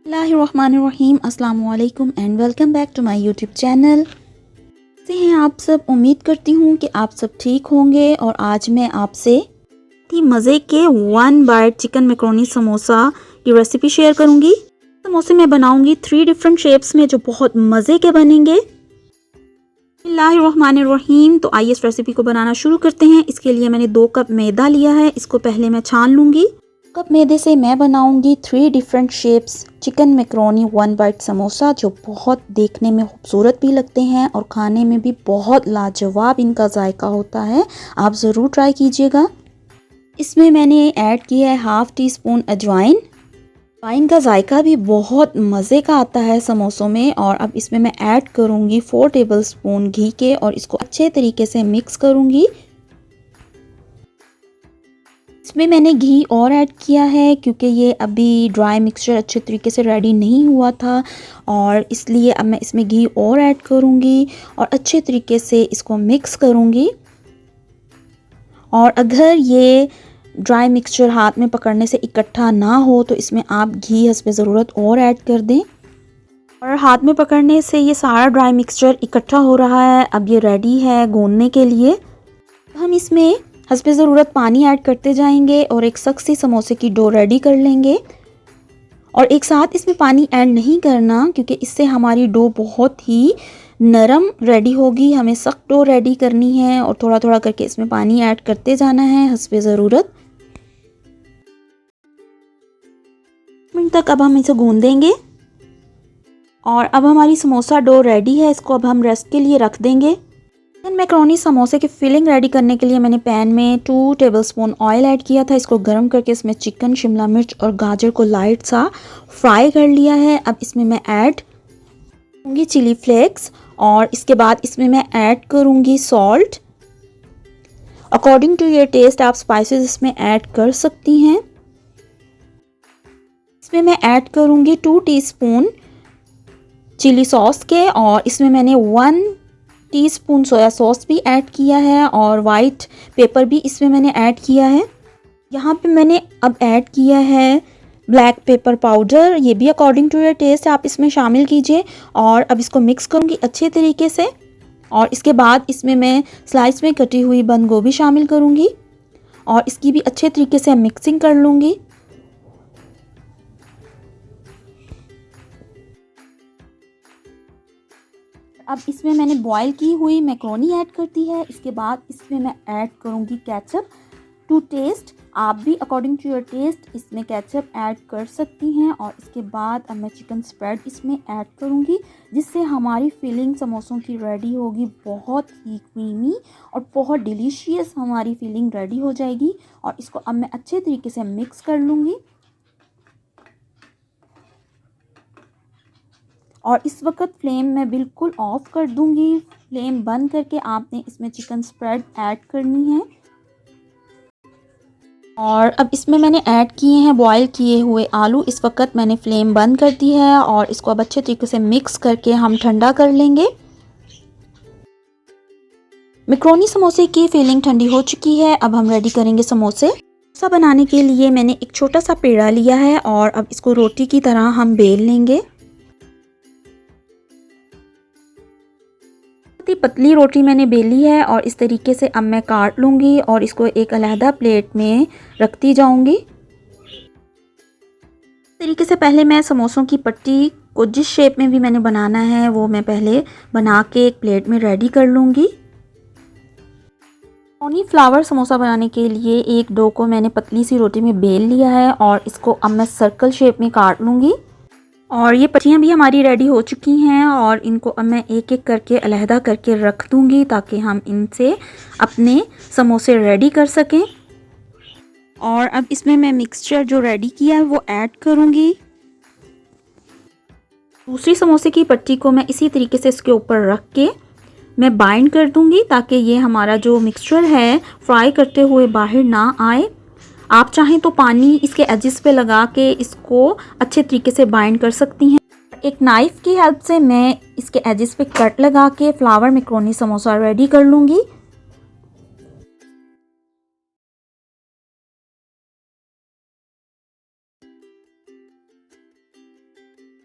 बिस्मिल्लाहिर्रहमानिर्रहीम, अस्सलाम वालेकुम and welcome back to my YouTube channel. कैसे हैं आप सब? उम्मीद करती हूँ कि आप सब ठीक होंगे। और आज मैं आपसे मज़े के one byte chicken macaroni samosa की रेसिपी शेयर करूँगी। समोसे मैं बनाऊँगी 3 डिफरेंट शेप्स में जो बहुत मज़े के बनेंगे। बिस्मिल्लाहिर्रहमानिर्रहीम। तो आइए इस रेसिपी को बनाना शुरू करते हैं। इसके लिए मैंने 2 कप मैदा लिया है, इसको पहले मैं छान लूँगी। कप मैदे से मैं बनाऊंगी 3 different shapes chicken macaroni one byte samosa, जो बहुत देखने में खूबसूरत भी लगते हैं और खाने में भी बहुत लाजवाब इनका जायका होता है। आप ज़रूर ट्राई कीजिएगा। इसमें मैंने ऐड किया है हाफ़ टी स्पून अजवाइन। अजवाइन का जायका भी बहुत मज़े का आता है समोसों में। और अब इसमें मैं ऐड करूँगी 4 टेबल स्पून घी के और इसको अच्छे तरीके से मिक्स करूँगी। इसमें मैंने घी और ऐड किया है क्योंकि ये अभी ड्राई मिक्सचर अच्छे तरीके से रेडी नहीं हुआ था, और इसलिए अब मैं इसमें घी और ऐड करूँगी और अच्छे तरीके से इसको मिक्स करूँगी। और अगर ये ड्राई मिक्सचर हाथ में पकड़ने से इकट्ठा ना हो तो इसमें आप घी हस्बे ज़रूरत और ऐड कर दें। और हाथ में पकड़ने से ये सारा ड्राई मिक्सचर इकट्ठा हो रहा है। अब ये रेडी है गूंदने के लिए। हम इसमें हस्बे ज़रूरत पानी ऐड करते जाएंगे और एक सख्त सी समोसे की डो रेडी कर लेंगे। और एक साथ इसमें पानी ऐड नहीं करना क्योंकि इससे हमारी डो बहुत ही नरम रेडी होगी। हमें सख्त डो रेडी करनी है और थोड़ा थोड़ा करके इसमें पानी ऐड करते जाना है हस्बे ज़रूरत। मिनट तक अब हम इसे गूंदेंगे। और अब हमारी समोसा डो रेडी है, इसको अब हम रेस्ट के लिए रख देंगे। चिकन मैकरोनी समोसे की फिलिंग रेडी करने के लिए मैंने पैन में 2 टेबलस्पून ऑयल ऐड किया था। इसको गर्म करके इसमें चिकन, शिमला मिर्च और गाजर को लाइट सा फ्राई कर लिया है। अब इसमें मैं ऐड करूँगी चिली फ्लेक्स और इसके बाद इसमें मैं ऐड करूँगी salt. According to your taste आप स्पाइसेस इसमें ऐड कर सकती हैं। इसमें मैं ऐड करूँगी 2 टीस्पून चिली सॉस के, और इसमें मैंने 1 टीस्पून सोया सॉस भी ऐड किया है और वाइट पेपर भी इसमें मैंने ऐड किया है। यहाँ पे मैंने अब ऐड किया है ब्लैक पेपर पाउडर, ये भी अकॉर्डिंग टू योर टेस्ट आप इसमें शामिल कीजिए। और अब इसको मिक्स करूँगी अच्छे तरीके से। और इसके बाद इसमें मैं स्लाइस में कटी हुई बंद गोभी शामिल करूँगी और इसकी भी अच्छे तरीके से मिक्सिंग कर लूँगी। अब इसमें मैंने बॉईल की हुई मैकरोनी ऐड कर दी है। इसके बाद इसमें मैं ऐड करूँगी केचप टू टेस्ट। आप भी अकॉर्डिंग टू योर टेस्ट इसमें केचप ऐड कर सकती हैं। और इसके बाद अब मैं चिकन स्प्रेड इसमें ऐड करूँगी, जिससे हमारी फिलिंग समोसों की रेडी होगी। बहुत ही क्रीमी और बहुत डिलीशियस हमारी फिलिंग रेडी हो जाएगी। और इसको अब मैं अच्छे तरीके से मिक्स कर लूँगी। और इस वक्त फ्लेम मैं बिल्कुल ऑफ कर दूंगी। फ्लेम बंद करके आपने इसमें चिकन स्प्रेड ऐड करनी है। और अब इसमें मैंने ऐड किए हैं बॉईल किए हुए आलू। इस वक्त मैंने फ्लेम बंद कर दी है और इसको अब अच्छे तरीके से मिक्स करके हम ठंडा कर लेंगे। मैकरोनी समोसे की फिलिंग ठंडी हो चुकी है। अब हम रेडी करेंगे समोसे। समोसा बनाने के लिए मैंने एक छोटा सा पेड़ा लिया है और अब इसको रोटी की तरह हम बेल लेंगे। पतली रोटी मैंने बेली है और इस तरीके से अब मैं काट लूँगी और इसको एक अलहदा प्लेट में रखती जाऊँगी। इस तरीके से पहले मैं समोसों की पट्टी को जिस शेप में भी मैंने बनाना है वो मैं पहले बना के एक प्लेट में रेडी कर लूँगी। फ्लावर समोसा बनाने के लिए एक डो को मैंने पतली सी रोटी में बेल लिया है और इसको अब मैं सर्कल शेप में काट लूँगी। और ये पट्टियाँ भी हमारी रेडी हो चुकी हैं और इनको अब मैं एक एक करके अलहदा करके रख दूँगी ताकि हम इनसे अपने समोसे रेडी कर सकें। और अब इसमें मैं मिक्सचर जो रेडी किया है वो ऐड करूँगी। दूसरी समोसे की पट्टी को मैं इसी तरीके से इसके ऊपर रख के मैं बाइंड कर दूँगी ताकि ये हमारा जो मिक्सचर है फ्राई करते हुए बाहर ना आए। आप चाहें तो पानी इसके एजेस पे लगा के इसको अच्छे तरीके से बाइंड कर सकती हैं। एक नाइफ़ की हेल्प से मैं इसके एजेस पे कट लगा के फ्लावर मैकरोनी समोसा रेडी कर लूँगी।